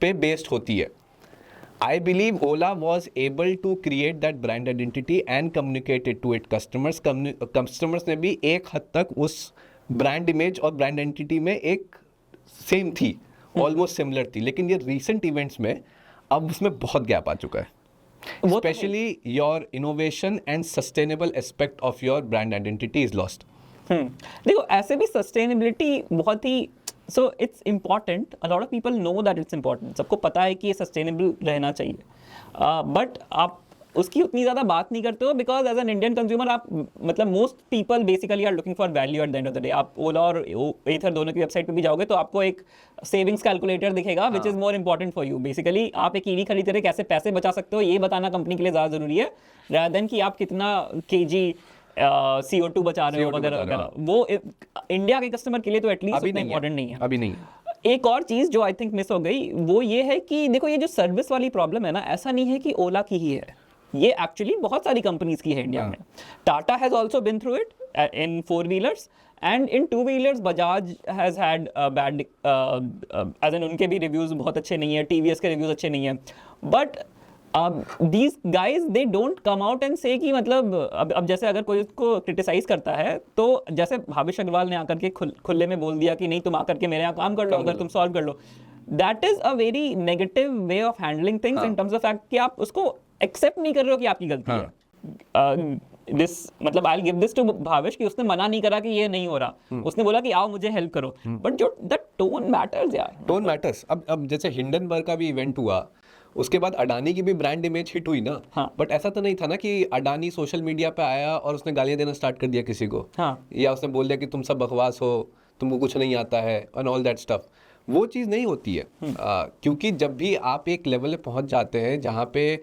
पे बेस्ड होती है. I believe Ola was able to create that brand identity and communicate it to its customers. Customers ने भी एक हद तक उस brand image और brand identity में एक सेम थी, almost similar थी. लेकिन ये recent events में अब उसमें बहुत गैप आ चुका है. Especially your innovation and sustainable aspect of your brand identity is lost. देखो ऐसे भी sustainability बहुत ही, so it's important, a lot of people know that it's important, सबको पता है कि ये सस्टेनेबल रहना चाहिए, बट उसकी उतनी ज़्यादा बात नहीं करते हो, because as an Indian consumer आप मतलब most people basically are looking for value at the end of the day. आप ओला और एथर दोनों की वेबसाइट पे भी जाओगे तो आपको एक सेविंग्स कैलकुलेटर दिखेगा which is more important for you. Basically आप एक ईवी खरीद रहे कैसे पैसे बचा सकते हो ये बताना कंपनी के लिए ज़्यादा ज़रूरी है, rather than कि आप कितना केजी CO2 बचा रहे हो वगैरह वगैरह। वो इंडिया के कस्टमर के लिए तो एटलीस्ट उतना इंपॉर्टेंट नहीं है। अभी नहीं। एक और चीज़ जो आई थिंक मिस हो गई वो ये है कि देखो ये जो सर्विस वाली प्रॉब्लम है ना, ऐसा नहीं है कि ओला की ही है, ये एक्चुअली बहुत सारी कंपनीज की है इंडिया में। Tata has also been through it in 4-wheelers and in 2-wheelers Bajaj has had bad as an उनके भी रिव्यूज़ बहुत अच्छे नहीं है, TVS के रिव्यूज़ अच्छे नहीं है। But these guys they don't come out and say कि मतलब अब जैसे अगर कोई उसको क्रिटिसाइज करता है तो जैसे भावेश अग्रवाल ने आकर के खुले में बोल दिया कि नहीं तुम आकर के मेरे यहाँ काम कर लो, अगर तुम सॉल्व कर लो, that is a very negative way of handling things in terms of fact कि आप उसको एक्सेप्ट नहीं कर रहे हो कि आपकी गलती है। दिस मतलब I give this to Bhavish कि उसने मना नहीं करा कि ये नहीं हो रहा, उसने बोला कि आओ मुझे हेल्प करो, बट जो द टोन मैटर्स यार, टोन मैटर्स। अब जैसे हिंडनबर्ग का भी इवेंट हुआ, उसके बाद अडानी की भी ब्रांड इमेज हिट हुई ना। हाँ। बट ऐसा तो नहीं था ना कि अडानी सोशल मीडिया पे आया और उसने गालियां देना स्टार्ट कर दिया किसी को। हाँ। या उसने बोल दिया कि तुम सब बकवास हो, तुमको कुछ नहीं आता है एंड ऑल दैट स्टफ। वो चीज़ नहीं होती है। क्योंकि जब भी आप एक लेवल पे पहुंच जाते हैं जहाँ पे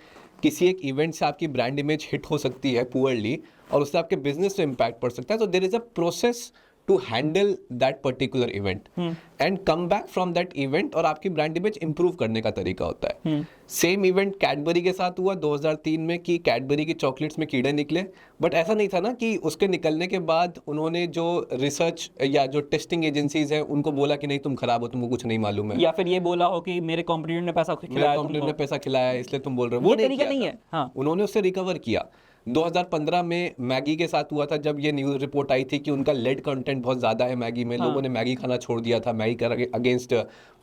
किसी एक इवेंट से आपकी ब्रांड इमेज हिट हो सकती है पुअरली और उससे आपके बिजनेस पे इम्पैक्ट पड़ सकता है, तो there is a process to handle that particular event and come back from that event और आपकी ब्रांड इमेज इंप्रूव करने का तरीका होता है। सेम इवेंट कैडबरी के साथ हुआ 2003 में कि कैडबरी की चॉकलेट्स में कीड़े निकले, बट ऐसा नहीं था ना कि उसके निकलने के बाद उन्होंने जो रिसर्च या जो टेस्टिंग एजेंसीज है उनको बोला कि नहीं तुम खराब हो, तुमको कुछ नहीं मालूम है, या फिर ये बोला हो कि मेरे कॉम्पिटिटर ने पैसा खिलाया, कंपनी ने पैसा खिलाया इसलिए तुम बोल रहे हो। वो तरीका नहीं है। हाँ। उन्होंने उससे रिकवर किया। 2015 में मैगी के साथ हुआ था जब ये न्यूज़ रिपोर्ट आई थी कि उनका लेड कंटेंट बहुत ज़्यादा है मैगी में। लोगों ने मैगी खाना छोड़ दिया था, मैगी का अगेंस्ट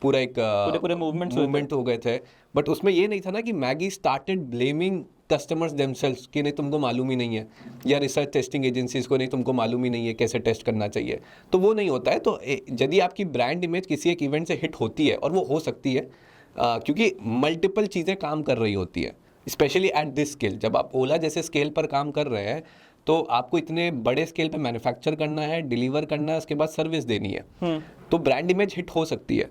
पूरा एक पूरे मूवमेंट हो गए थे। बट उसमें ये नहीं था ना कि Maggi started blaming customers themselves कि नहीं तुमको मालूम ही नहीं है, या रिसर्च टेस्टिंग एजेंसीज को नहीं तुमको मालूम ही नहीं है कैसे टेस्ट करना चाहिए। तो वो नहीं होता है। तो यदि आपकी ब्रांड इमेज किसी एक इवेंट से हिट होती है, और वो हो सकती है क्योंकि मल्टीपल चीज़ें काम कर रही होती है, स्पेशली एट दिस स्केल। जब आप ओला जैसे स्केल पर काम कर रहे हैं तो आपको इतने बड़े स्केल पे मैन्युफैक्चर करना है, डिलीवर करना है, उसके बाद सर्विस देनी है, तो ब्रांड इमेज हिट हो सकती है।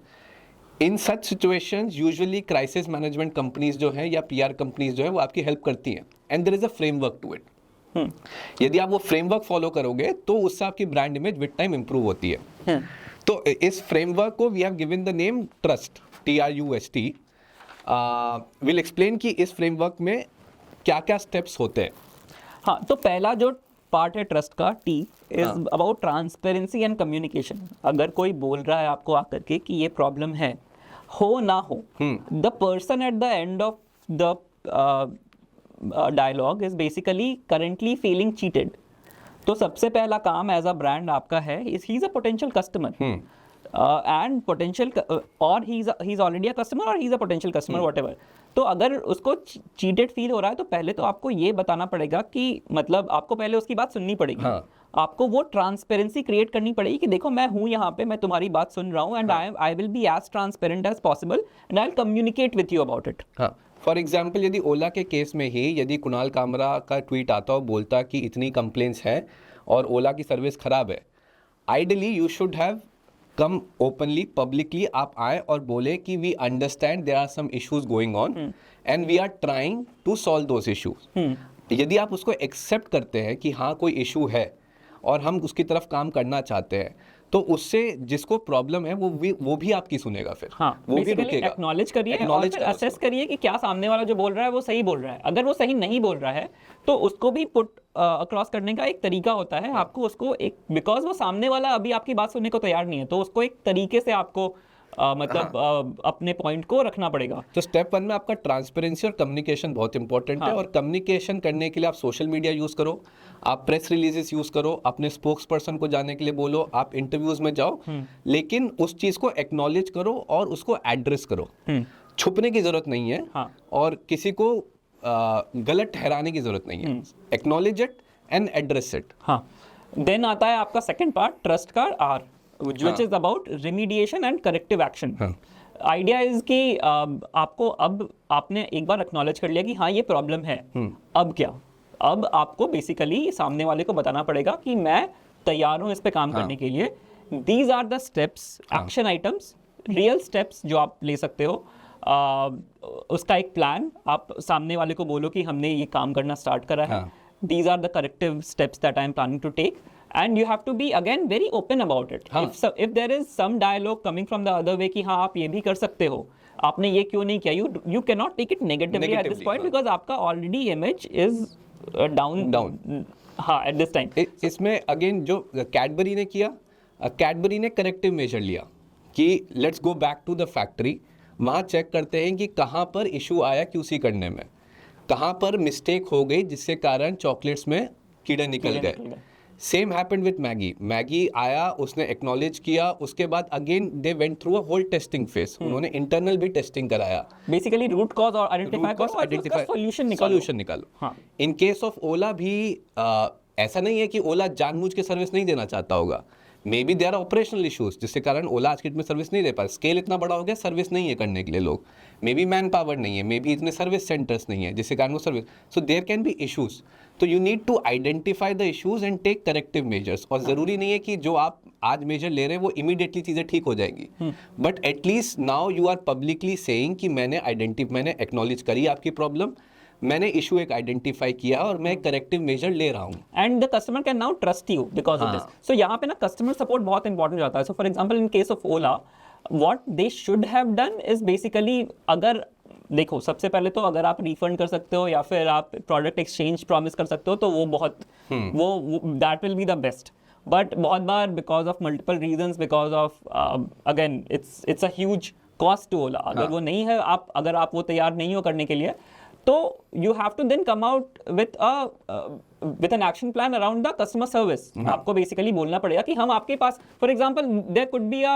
In such situations usually crisis management companies जो है या PR कंपनीज जो है वो आपकी हेल्प करती हैं, and there is a framework to it. यदि आप वो फ्रेमवर्क फॉलो करोगे तो उससे आपकी brand image with time improve होती है। तो इस फ्रेमवर्क को we have given the name trust, TRUST। Will explain कि इस फ्रेमवर्क में क्या क्या स्टेप्स होते हैं। हाँ, तो पहला जो पार्ट है ट्रस्ट का, T is about transparency and communication. अगर कोई बोल रहा है आपको आकर के कि ये प्रॉब्लम है, हो ना हो, the person at the end of the dialogue is basically currently feeling cheated. तो सबसे पहला काम एज अ ब्रांड आपका है, he is a potential customer and potential or he's already a customer or he's a potential customer whatever। तो अगर उसको cheated feel हो रहा है तो पहले तो आपको ये बताना पड़ेगा कि मतलब आपको पहले उसकी बात सुननी पड़ेगी। हाँ। आपको वो ट्रांसपेरेंसी क्रिएट करनी पड़ेगी कि देखो मैं हूँ यहाँ पे, मैं तुम्हारी बात सुन रहा हूँ, and I will be as transparent as possible and I will communicate with you about it. हाँ, फॉर एग्जाम्पल यदि ओला के केस में ही यदि कुणाल कामरा का ट्वीट आता और बोलता कि इतनी कंप्लेंट्स हैं और ओला की सर्विस खराब है, ideally you should have come openly publicly, आप आए और बोले कि we understand there are some issues going on and we are trying to solve those issues. यदि आप उसको एक्सेप्ट करते हैं कि हाँ कोई इशू है और हम उसकी तरफ काम करना चाहते हैं, तो उससे जिसको प्रॉब्लम है वो भी आपकी सुनेगा फिर। हाँ, वो भी रुकेगा। एक्नॉलेज करिए और फिर असेस करिए कि क्या सामने वाला जो बोल रहा है वो सही बोल रहा है। अगर वो सही नहीं बोल रहा है तो उसको भी पुट अक्रॉस करने का एक तरीका होता है। आपको उसको एक, बिकॉज वो सामने वाला अभी आपकी बात सुनने को तैयार नहीं है, तो उसको एक तरीके से आपको अपने पॉइंट को रखना पड़ेगा। तो स्टेप 1 में आपका ट्रांसपेरेंसी और कम्युनिकेशन बहुत इंपॉर्टेंट है। और कम्युनिकेशन करने के लिए आप सोशल मीडिया यूज करो, आप प्रेस रिलीजेस यूज करो, अपने स्पोक्स पर्सन को जाने के लिए बोलो, आप इंटरव्यूज में जाओ, लेकिन उस चीज को एक्नॉलेज करो और उसको एड्रेस करो। छुपने की जरूरत नहीं है। हाँ। और किसी को गलत ठहराने की जरूरत नहीं है। Acknowledge it and address it. हाँ, देन आता है आपका सेकंड पार्ट, ट्रस्ट का R, which is about remediation and corrective action। Idea is कि आपको अब आपने एक बार एक्नॉलेज कर लिया कि हाँ ये प्रॉब्लम है, अब क्या? अब आपको बेसिकली सामने वाले को बताना पड़ेगा कि मैं तैयार हूँ इस पे काम करने के लिए। These are the steps, action items, real steps जो आप ले सकते हो। उसका एक प्लान, आप सामने वाले को बोलो कि हमने ये काम करना स्टार्ट करा है, these are the corrective steps that I am planning to take, and you have to be again very open about it. If there is some dialogue coming from the other way कि हाँ आप ये भी कर सकते हो, आपने ये क्यों नहीं किया, you cannot take it negatively at this point because आपका already image is down हाँ at this time. इसमें अगेन जो कैडबरी ने किया, कैडबरी ने करेक्टिव मेजर लिया कि let's go back to the factory, वहाँ चेक करते हैं कि कहाँ पर इशू आया QC करने में, कहाँ पर मिस्टेक हो गई जिसके कारण चॉकलेट्स में कीड़े निकल गए। Same happened with Maggi. Maggi आया, उसने एक्नॉलेज किया, उसके बाद again they went through a whole testing phase, उन्होंने इंटरनल भी टेस्टिंग कराया। बेसिकली रूट कॉज और आइडेंटिफाई सॉल्यूशन निकालो। इन केस ऑफ ओला भी ऐसा नहीं है कि ओला जानबूझ के सर्विस नहीं देना चाहता होगा, maybe there are operational issues जिसके कारण ओला आज की डेट में सर्विस नहीं दे पा, स्केल इतना बड़ा हो गया, सर्विस नहीं है करने के लिए लोग, मे बी मैन पावर नहीं है, मे बी इतने सर्विस सेंटर्स नहीं है जिसके कारण वो service, so there can be issues. तो you need to identify the issues and take corrective measures. और ज़रूरी नहीं है कि जो आप आज मेजर ले रहे हैं वो इमीडिएटली चीज़ें ठीक हो जाएंगी, but at least now you are publicly saying कि मैंने एक्नॉलेज करी आपकी प्रॉब्लम, मैंने इशू एक आइडेंटिफाई किया और मैं करेक्टिव मेजर ले रहा हूँ, and the customer can now trust you because of this. So यहाँ पे ना कस्टमर सपोर्ट बहुत इंपॉर्टेंट हो जाता है। So for example in case of Ola, what they should have done is basically, अगर देखो सबसे पहले तो अगर आप रिफंड कर सकते हो या फिर आप प्रोडक्ट एक्सचेंज प्रॉमिस कर सकते हो तो वो बहुत वो that will be the best. But बहुत बार because of multiple reasons, because of again it's a huge cost to Ola, अगर वो नहीं है, अगर आप वो तैयार नहीं हो करने के लिए, तो you have to then come out with an action plan around the customer service. आपको basically बोलना पड़ेगा कि हम आपके पास, for example, there could be a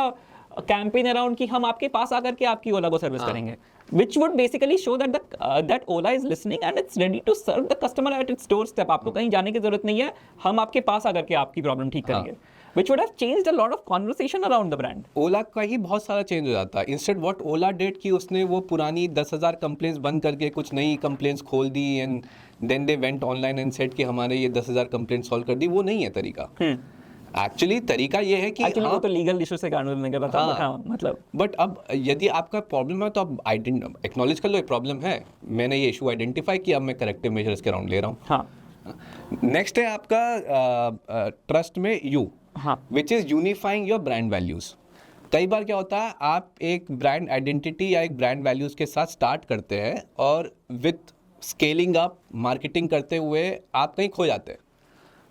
campaign around कि हम आपके पास आकर के आपकी ओला को सर्विस करेंगे, which would basically show that that Ola is listening and it's ready to serve the customer at its doorstep. आपको कहीं जाने की जरूरत नहीं है, हम आपके पास आकर के आपकी प्रॉब्लम ठीक करेंगे, which would have changed a lot of conversation around the brand. ओला का ही बहुत सारा चेंज हो जाता है। इंस्टेड व्हाट ओला डिड कि उसने वो पुरानी 10,000 कंप्लेंट्स बंद करके कुछ नई कंप्लेंट्स खोल दी and then they went online and said कि हमारे ये 10,000 कंप्लेंट्स सॉल्व कर दी, वो नहीं है तरीका। एक्चुअली तरीका ये है कि वो तो लीगल इशू से कारण नहीं कर रहा था, हाँ, मतलब बट अब यदि आपका प्रॉब्लम है तो आप एक्नॉलेज कर लो, एक प्रॉब्लम है, मैंने ये इशू आइडेंटिफाई किया, अब मैं करेक्टिव मेजर्स के राउंड ले रहा हूँ। हाँ। नेक्स्ट है आपका ट्रस्ट में यू, हाँ, which is unifying your brand values. कई बार क्या होता है, आप एक ब्रांड आइडेंटिटी या एक ब्रांड वैल्यूज के साथ स्टार्ट करते हैं और विथ स्केलिंग अप मार्केटिंग करते हुए आप कहीं खो जाते हैं,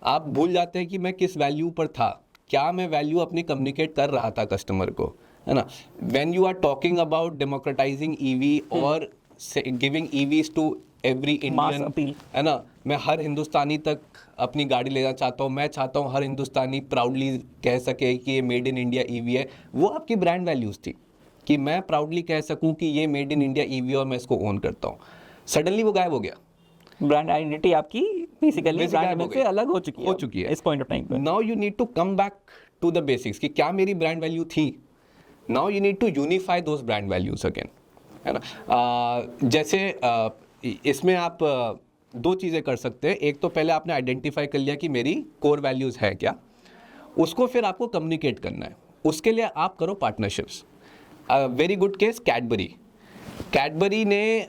आप भूल जाते हैं कि मैं किस वैल्यू पर था, क्या मैं वैल्यू अपनी कम्युनिकेट कर रहा था कस्टमर को, है ना। When you are talking about democratising EV और giving EVs to every Indian, है ना, मैं हर हिंदुस्तानी तक अपनी गाड़ी लेना चाहता हूँ, मैं चाहता हूँ हर हिंदुस्तानी प्राउडली कह सके कि ये मेड इन इंडिया ईवी है, वो आपकी ब्रांड वैल्यूज थी कि मैं प्राउडली कह सकूँ कि ये मेड इन इंडिया ईवी और मैं इसको ओन करता हूँ। सडनली वो गायब हो गया, ब्रांड आइडेंटिटी आपकी बेसिकली ब्रांड से अलग हो चुकी है इस पॉइंट ऑफ टाइम पे। Now you need to come back to the basics कि क्या मेरी ब्रांड वैल्यू थी। Now you need to unify those brand values again, है ना। जैसे इसमें आप दो चीज़ें कर सकते हैं। एक तो पहले आपने आइडेंटिफाई कर लिया कि मेरी कोर वैल्यूज़ है क्या, उसको फिर आपको कम्युनिकेट करना है। उसके लिए आप करो partnerships. Very good case Cadbury ने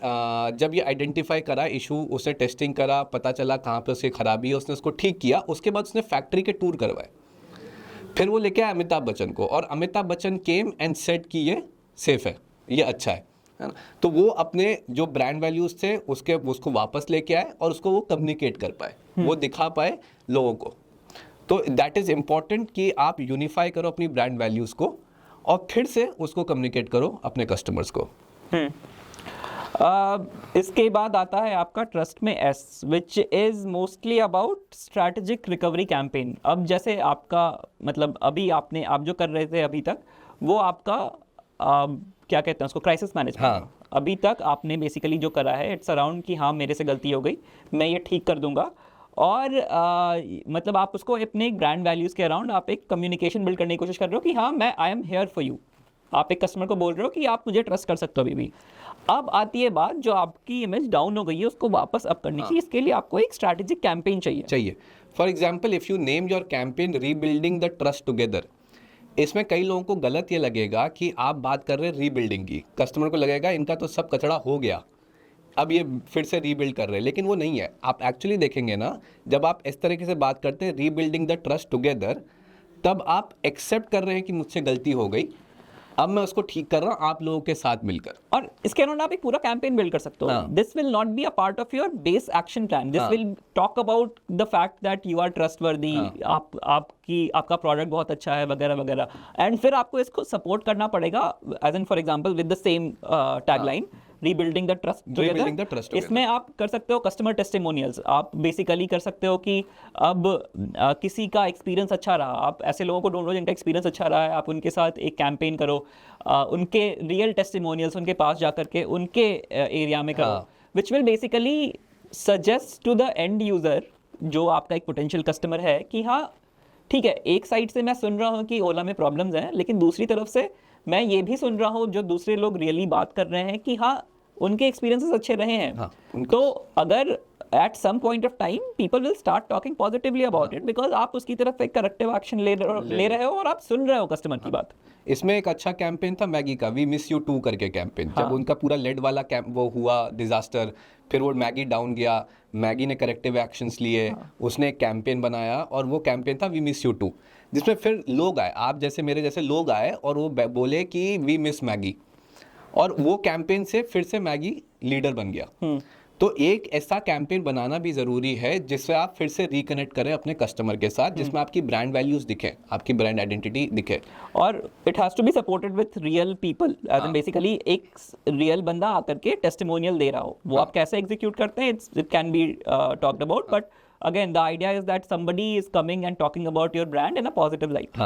जब ये आइडेंटिफाई करा इशू, उसने टेस्टिंग करा, पता चला कहाँ पे उसकी खराबी है, उसने उसको ठीक किया, उसके बाद उसने फैक्ट्री के टूर करवाए, फिर वो लेके आया अमिताभ बच्चन को, और Amitabh Bachchan came and said कि ये सेफ है, ये अच्छा है ना। तो वो अपने जो ब्रांड वैल्यूज थे उसको वापस लेके आए और उसको वो कम्युनिकेट कर पाए, वो दिखा पाए लोगों को। तो दैट इज़ इम्पॉर्टेंट कि आप यूनिफाई करो अपनी ब्रांड वैल्यूज़ को और फिर से उसको कम्युनिकेट करो अपने कस्टमर्स को। इसके बाद आता है आपका ट्रस्ट में S, which is mostly about strategic recovery campaign. अब जैसे आपका मतलब अभी आप जो कर रहे थे अभी तक, वो आपका क्या कहते हैं उसको, क्राइसिस मैनेजमेंट। हाँ। अभी तक आपने बेसिकली जो करा है इट्स अराउंड कि हाँ मेरे से गलती हो गई, मैं ये ठीक कर दूंगा, और मतलब आप उसको अपने ब्रांड वैल्यूज़ के अराउंड आप एक कम्युनिकेशन बिल्ड करने की कोशिश कर रहे हो कि हाँ मैं I am here for you, आप एक कस्टमर को बोल रहे हो कि आप मुझे ट्रस्ट कर सकते हो अभी भी। अब आती है बात, जो आपकी इमेज डाउन हो गई है उसको वापस अप करने की, इसके लिए आपको एक स्ट्रैटेजिक कैंपेन चाहिए। For example, if you name your campaign rebuilding the trust together, इसमें कई लोगों को गलत ये लगेगा कि आप बात कर रहे हैं रीबिल्डिंग की, कस्टमर को लगेगा इनका तो सब कचरा हो गया, अब ये फिर से रीबिल्ड कर रहे हैं, लेकिन वो नहीं है। आप एक्चुअली देखेंगे ना, जब आप इस तरीके से बात करते हैं रीबिल्डिंग द ट्रस्ट टुगेदर, तब आप एक्सेप्ट कर रहे हैं कि मुझसे गलती हो गई, अब मैं उसको ठीक कर रहा हूँ आप लोगों के साथ मिलकर। और इसके अलावा आप एक पूरा कैंपेन बिल्ड कर सकते हो। This will not be a part of your base action plan, this will talk about the fact that you are trustworthy, आपका प्रोडक्ट बहुत अच्छा है वगैरह वगैरह, एंड फिर आपको इसको सपोर्ट करना पड़ेगा, as an for example with the same tagline, rebuilding the trust. इसमें आप कर सकते हो कस्टमर टेस्टिमोनियल्स, आप बेसिकली कर सकते हो कि अब किसी का एक्सपीरियंस अच्छा रहा, आप ऐसे लोगों को ढूंढो जिनका एक्सपीरियंस अच्छा रहा है, आप उनके साथ एक कैंपेन करो, उनके रियल टेस्टिमोनियल्स उनके पास जाकर के उनके एरिया में करो, which will basically suggest to the end user, जो आपका एक पोटेंशियल कस्टमर है, कि हाँ ठीक है, एक साइड से मैं सुन रहा हूँ कि ओला में प्रॉब्लम्स हैं, लेकिन दूसरी तरफ से मैं ये भी सुन रहा हूँ जो दूसरे लोग रियली बात कर रहे हैं कि हाँ उनके एक्सपीरियंसेस अच्छे रहे हैं। तो अगर at some point of time people will start talking positively about it, because आप उसकी तरफ एक करेक्टिव एक्शन ले रहे हो और आप सुन रहे हो कस्टमर की बात। इसमें एक अच्छा कैंपेन था मैगी का, वी मिस यू टू करके कैंपेन। जब उनका पूरा लेड वाला वो हुआ डिजास्टर, फिर वो मैगी डाउन गया, मैगी ने करेक्टिव एक्शंस लिए, उसने एक कैंपेन बनाया और वो कैंपेन था वी मिस यू टू, जिसमें फिर लोग आए, आप जैसे मेरे जैसे लोग आए और वो बोले कि वी मिस मैगी, और वो कैंपेन से फिर से मैगी लीडर बन गया। तो एक ऐसा कैंपेन बनाना भी जरूरी है जिससे आप फिर से रिकनेक्ट करें अपने कस्टमर के साथ, जिसमें आपकी ब्रांड वैल्यूज दिखे, आपकी ब्रांड आइडेंटिटी दिखे, और it has to be supported with real people, as in basically एक रियल बंदा आकर के टेस्टिमोनियल दे रहा हो। वो आप कैसे एग्जीक्यूट करते हैं, it can be talked about, but again the idea is that somebody is coming and talking about your brand in a positive light.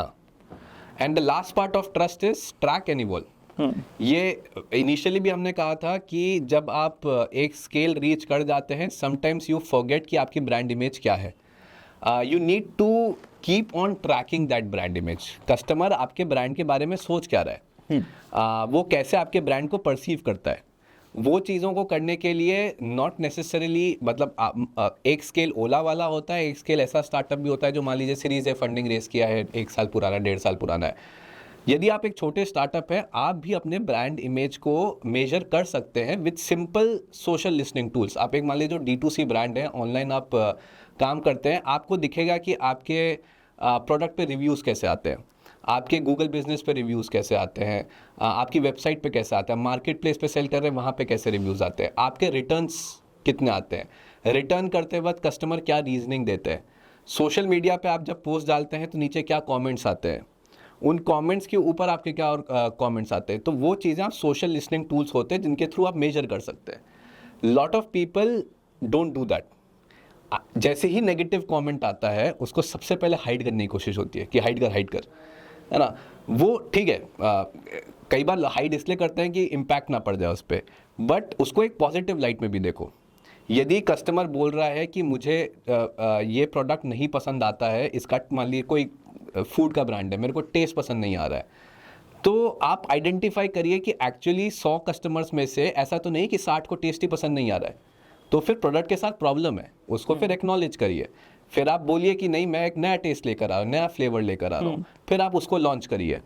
And the last part of trust is track and evolve. ये इनिशियली भी हमने कहा था कि जब आप एक स्केल रीच कर जाते हैं, समटाइम्स यू फॉरगेट कि आपकी ब्रांड इमेज क्या है। You need to keep on tracking that brand image. Customer आपके ब्रांड के बारे में सोच क्या रहा है, वो कैसे आपके ब्रांड को परसीव करता है, वो चीज़ों को करने के लिए नॉट नेसेसरीली, मतलब एक स्केल ओला वाला होता है, एक स्केल ऐसा स्टार्टअप भी होता है जो मान लीजिए सीरीज ए फंडिंग रेस किया है, 1 साल पुराना, 1.5 साल पुराना है। यदि आप एक छोटे स्टार्टअप है, आप भी अपने ब्रांड इमेज को मेजर कर सकते हैं with simple social listening tools. आप एक मान लीजिए जो D2C ब्रांड है, ऑनलाइन आप काम करते हैं, आपको दिखेगा कि आपके प्रोडक्ट पे रिव्यूज़ कैसे आते हैं, आपके गूगल बिजनेस पे रिव्यूज़ कैसे आते हैं, आपकी वेबसाइट पे कैसे आते हैं, मार्केट प्लेस पे सेल कर रहे हैं वहाँ पे कैसे रिव्यूज़ आते हैं, आपके रिटर्न्स कितने आते हैं, रिटर्न करते वक्त कस्टमर क्या रीजनिंग देते हैं, सोशल मीडिया पे आप जब पोस्ट डालते हैं तो नीचे क्या कमेंट्स आते हैं, उन कमेंट्स के ऊपर आपके क्या और कमेंट्स आते हैं। तो वो चीज़ें आप सोशल लिसनिंग टूल्स होते हैं जिनके थ्रू आप मेजर कर सकते हैं। Lot of people don't do that. जैसे ही नेगेटिव कमेंट आता है उसको सबसे पहले हाइड करने की कोशिश होती है कि हाइड कर, है ना। वो ठीक है, कई बार हाइड इसलिए करते हैं कि इम्पैक्ट ना पड़ जाए उस पर, बट उसको एक पॉजिटिव लाइट में भी देखो। यदि कस्टमर बोल रहा है कि मुझे ये प्रोडक्ट नहीं पसंद आता है, इसका मान लीजिए कोई फूड का ब्रांड है, मेरे को टेस्ट पसंद नहीं आ रहा है, तो आप आइडेंटिफाई करिए कि एक्चुअली 100 कस्टमर्स में से ऐसा तो नहीं कि 60 को टेस्ट ही पसंद नहीं आ रहा है, तो फिर प्रोडक्ट के साथ प्रॉब्लम है, उसको फिर एक्नॉलेज करिए। फिर आप बोलिए कि नहीं, मैं एक नया टेस्ट लेकर आ रहा हूँ, नया फ्लेवर लेकर आ रहा हूँ, फिर आप उसको लॉन्च करिए।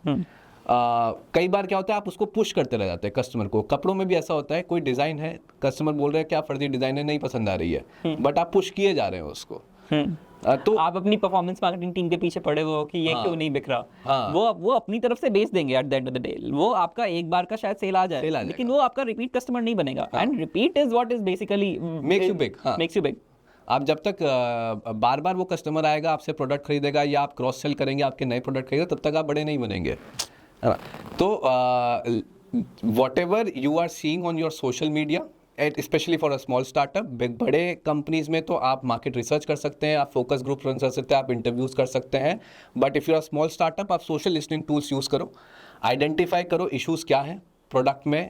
कई बार क्या होता है, आप उसको पुश करते रह जाते हैं कस्टमर को। कपड़ों में भी ऐसा होता है, कोई डिज़ाइन है, कस्टमर बोल रहे हैं क्या फर्जी डिज़ाइन है, नहीं पसंद आ रही है, बट आप पुश किए जा रहे हैं उसको। तो आप अपनी परफॉर्मेंस मार्केटिंग टीम के पीछे पड़े हुए हो कि ये क्यों नहीं बिक रहा, वो अपनी तरफ से बेच देंगे eight the end of the day. वो आपका एक बार का शायद सेल आ जाए, लेकिन वो आपका रिपीट कस्टमर नहीं बनेगा। And repeat is what is basically makes you big. आप जब तक बार बार वो कस्टमर आएगा, आपसे प्रोडक्ट खरीदेगा या आप क्रॉस सेल करेंगे, आपके नए प्रोडक्ट खरीदेगा, तब तक आप बड़े नहीं बनेंगे। तो whatever you are seeing on your social media, specially for a small startup, बड़े कंपनीज में तो आप मार्केट रिसर्च कर सकते हैं, आप फोकस ग्रुप रन कर सकते हैं, आप इंटरव्यूज कर सकते हैं, but if you are small startup, आप सोशल लिसनिंग टूल्स यूज़ करो, आइडेंटिफाई करो इश्यूज़ क्या हैं प्रोडक्ट में,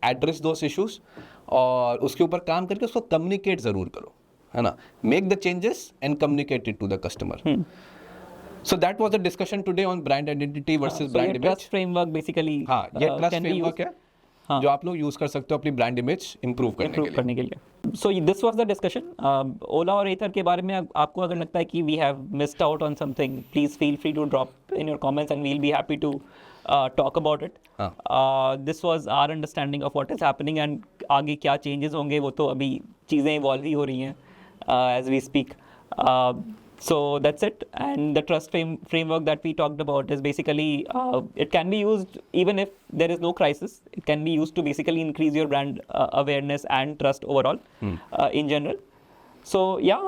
एड्रेस दोस इश्यूज़, और उसके ऊपर काम करके उसको कम्युनिकेट ज़रूर करो, है ना। Make the changes and communicate it to the customer. So that was the discussion today on brand identity versus So brand ये image. trust framework basically हाँ, ये trust can be framework used है हाँ. जो आप लोग यूज कर सकते हो अपनी ब्रांड इमेज इंप्रूव करने के लिए। So this was the discussion Ola और एथर के बारे में आपको अगर लगता है कि we have missed out on something please feel free to drop in your comments and we will be happy to talk about it. This was our understanding of what is happening and आगे क्या चेंजेस होंगे वो तो अभी चीज़ें इवॉल्व ही हो रही हैं as we speak. So that's it, and the trust framework that we talked about is basically it can be used even if there is no crisis. It can be used to basically increase your brand awareness and trust overall in general. So yeah,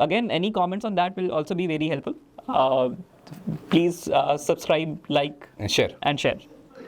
again, any comments on that will also be very helpful. Please subscribe, like, and share. and share.